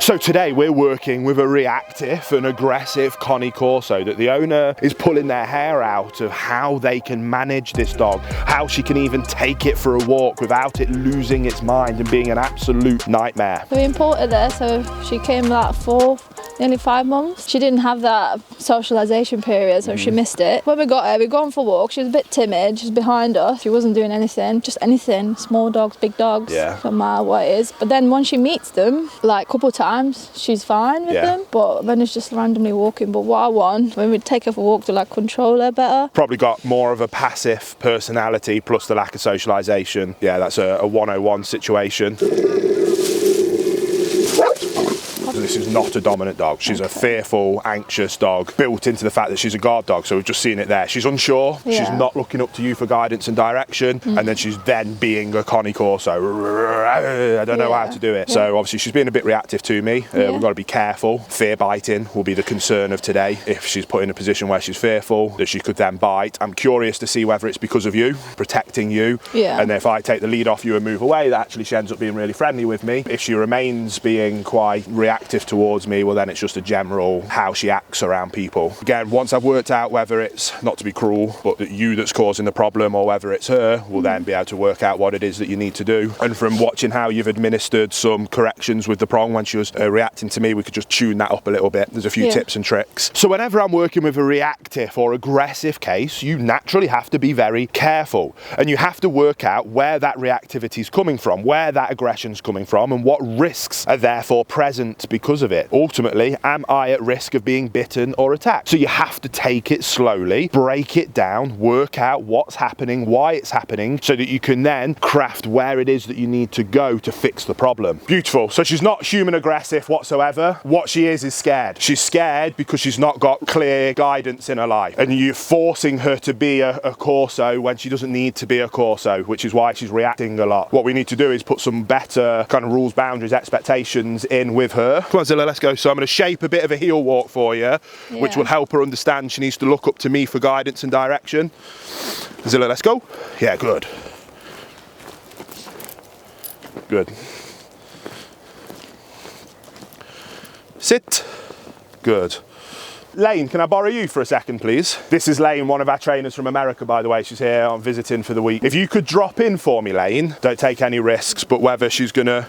So today we're working with a reactive and aggressive Cane Corso that the owner is pulling their hair out of how they can manage this dog, how she can even take it for a walk without it losing its mind and being an absolute nightmare. We imported her, so she came like nearly 5 months. She didn't have that socialisation period, so she missed it. When we got her, we'd gone for a walk. She was a bit timid, she was behind us. She wasn't doing anything, just anything. Small dogs, big dogs, no matter what it is. But then once she meets them, like a couple of times, she's fine with them. But then it's just randomly walking. But what I want, when we take her for a walk, to like control her better. Probably got more of a passive personality plus the lack of socialisation. Yeah, that's a 101 situation. This is not a dominant dog. She's a fearful, anxious dog, built into the fact that she's a guard dog, so we've just seen it there. She's unsure, she's not looking up to you for guidance and direction, and then she's then being a Cane Corso. I don't know how to do it. So obviously she's being a bit reactive to me. We've got to be careful. Fear biting will be the concern of today. If she's put in a position where she's fearful, that she could then bite. I'm curious to see whether it's because of you, protecting you, and if I take the lead off you and move away, that actually she ends up being really friendly with me. If she remains being quite reactive towards me, well then it's just a general how she acts around people. Again, once I've worked out whether it's, not to be cruel, but that you that's causing the problem or whether it's her, we'll then be able to work out what it is that you need to do. And from watching how you've administered some corrections with the prong when she was reacting to me, we could just tune that up a little bit. There's a few tips and tricks. So whenever I'm working with a reactive or aggressive case, you naturally have to be very careful and you have to work out where that reactivity is coming from, where that aggression is coming from, and what risks are therefore present because of it. Ultimately, am I at risk of being bitten or attacked? So you have to take it slowly, break it down, work out what's happening, why it's happening, so that you can then craft where it is that you need to go to fix the problem. Beautiful. So she's not human aggressive whatsoever. What she is scared. She's scared because she's not got clear guidance in her life, and you're forcing her to be a Corso when she doesn't need to be a Corso, which is why she's reacting a lot. What we need to do is put some better kind of rules, boundaries, expectations in with her. Come on, Zilla, let's go. So I'm going to shape a bit of a heel walk for you, which will help her understand she needs to look up to me for guidance and direction. Zilla, let's go. Yeah, good. Good. Sit. Good. Lane, can I borrow you for a second, please? This is Lane, one of our trainers from America, by the way. She's here on visiting for the week. If you could drop in for me, Lane, don't take any risks, but whether she's going to...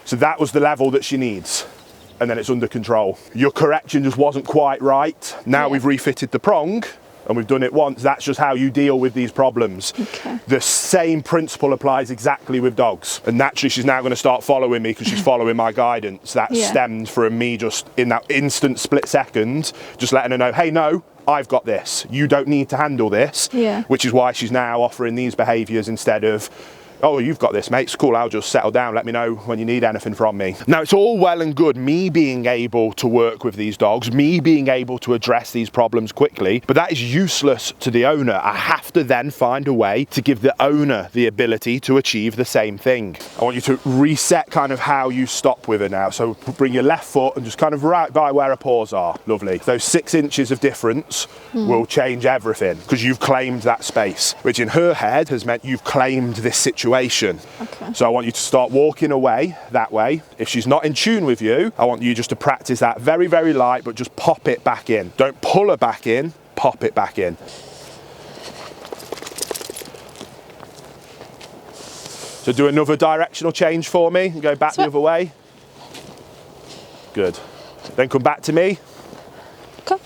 So that was the level that she needs, and then it's under control. Your correction just wasn't quite right. Now we've refitted the prong, and we've done it once. That's just how you deal with these problems. The same principle applies exactly with dogs. And naturally, she's now going to start following me because she's following my guidance. That stemmed from me just in that instant split second, just letting her know, hey, no, I've got this. You don't need to handle this, which is why she's now offering these behaviours instead of, oh, you've got this, mate, it's cool, I'll just settle down, let me know when you need anything from me. Now, it's all well and good me being able to work with these dogs, me being able to address these problems quickly, but that is useless to the owner. I have to then find a way to give the owner the ability to achieve the same thing. I want you to reset kind of how you stop with her now. So bring your left foot and just kind of right by where her paws are. Lovely. Those 6 inches of difference will change everything because you've claimed that space, which in her head has meant you've claimed this situation. So I want you to start walking away that way. If she's not in tune with you, I want you just to practice that very, very light, but just pop it back in. Don't pull her back in, pop it back in. So do another directional change for me and go back the other way. Good. Then come back to me. Okay.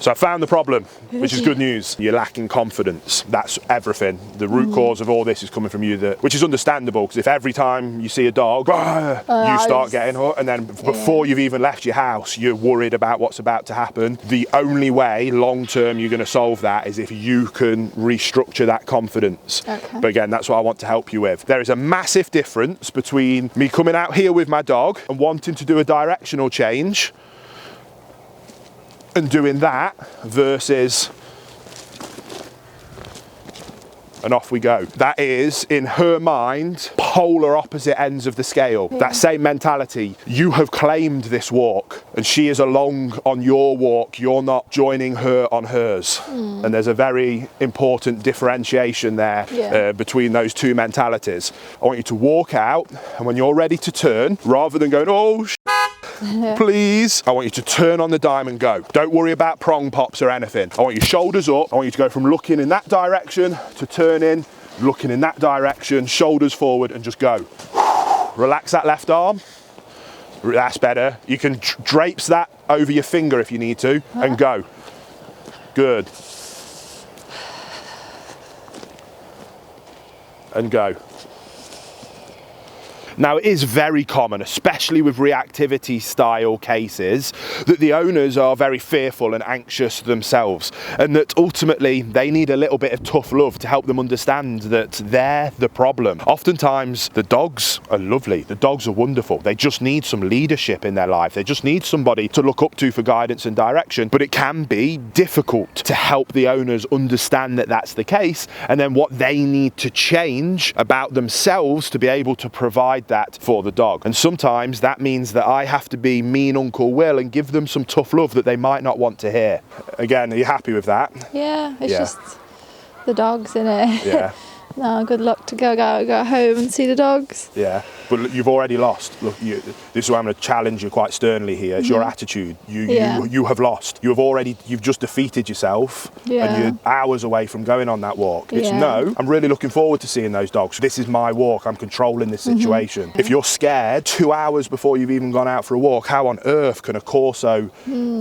So I found the problem, which is good news. You're lacking confidence. That's everything. The root cause of all this is coming from you, which is understandable, because if every time you see a dog, you start getting hurt, and then before you've even left your house, you're worried about what's about to happen. The only way long term you're going to solve that is if you can restructure that confidence. But again, that's what I want to help you with. There is a massive difference between me coming out here with my dog and wanting to do a directional change and doing that versus and off we go. That is, in her mind, polar opposite ends of the scale. That same mentality. You have claimed this walk and she is along on your walk. You're not joining her on hers. And there's a very important differentiation there between those two mentalities. I want you to walk out, and when you're ready to turn, rather than going, oh, please, I want you to turn on the dime and go. Don't worry about prong pops or anything. I want your shoulders up. I want you to go from looking in that direction to turning, looking in that direction, shoulders forward, and just go. Relax that left arm. That's better. You can drapes that over your finger if you need to, and go. Good. And go. Now, it is very common, especially with reactivity style cases, that the owners are very fearful and anxious themselves, and that ultimately they need a little bit of tough love to help them understand that they're the problem. Oftentimes, the dogs are lovely, the dogs are wonderful, they just need some leadership in their life, they just need somebody to look up to for guidance and direction, but it can be difficult to help the owners understand that that's the case, and then what they need to change about themselves to be able to provide that for the dog. And sometimes that means that I have to be mean Uncle Will and give them some tough love that they might not want to hear. Again, are you happy with that? Yeah, it's just the dogs, innit? Yeah. No, good luck to go home and see the dogs. Yeah, but look, you've already lost. Look, this is why I'm going to challenge you quite sternly here. It's your attitude. You have lost. You've just defeated yourself, and you're hours away from going on that walk. It's no, I'm really looking forward to seeing those dogs. This is my walk. I'm controlling this situation. If you're scared 2 hours before you've even gone out for a walk, how on earth can a Corso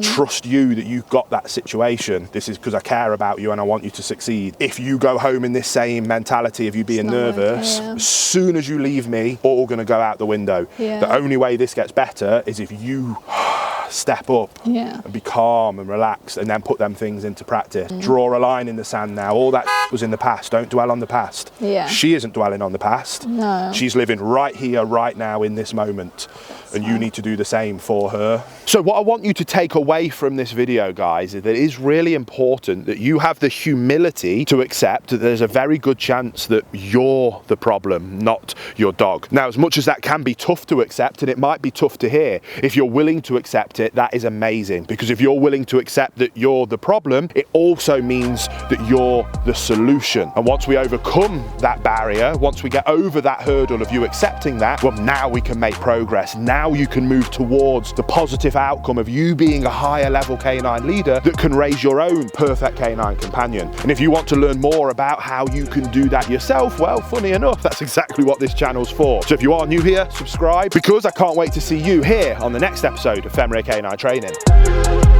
trust you that you've got that situation? This is because I care about you and I want you to succeed. If you go home in this same mentality of you being nervous, as soon as you leave me, all going to go out the window. The only way this gets better is if you step up and be calm and relaxed, and then put them things into practice. Draw a line in the sand now. All that was in the past. Don't dwell on the past. She isn't dwelling on the past. No. She's living right here, right now, in this moment. And you need to do the same for her. So what I want you to take away from this video, guys, is that it is really important that you have the humility to accept that there's a very good chance that you're the problem, not your dog. Now, as much as that can be tough to accept, and it might be tough to hear, if you're willing to accept it, that is amazing. Because if you're willing to accept that you're the problem, it also means that you're the solution. And once we overcome that barrier, once we get over that hurdle of you accepting that, well, now we can make progress. Now you can move towards the positive outcome of you being a higher level canine leader that can raise your own perfect canine companion. And if you want to learn more about how you can do that yourself, well, funny enough, that's exactly what this channel's for. So if you are new here, subscribe, because I can't wait to see you here on the next episode of Femre Canine Training.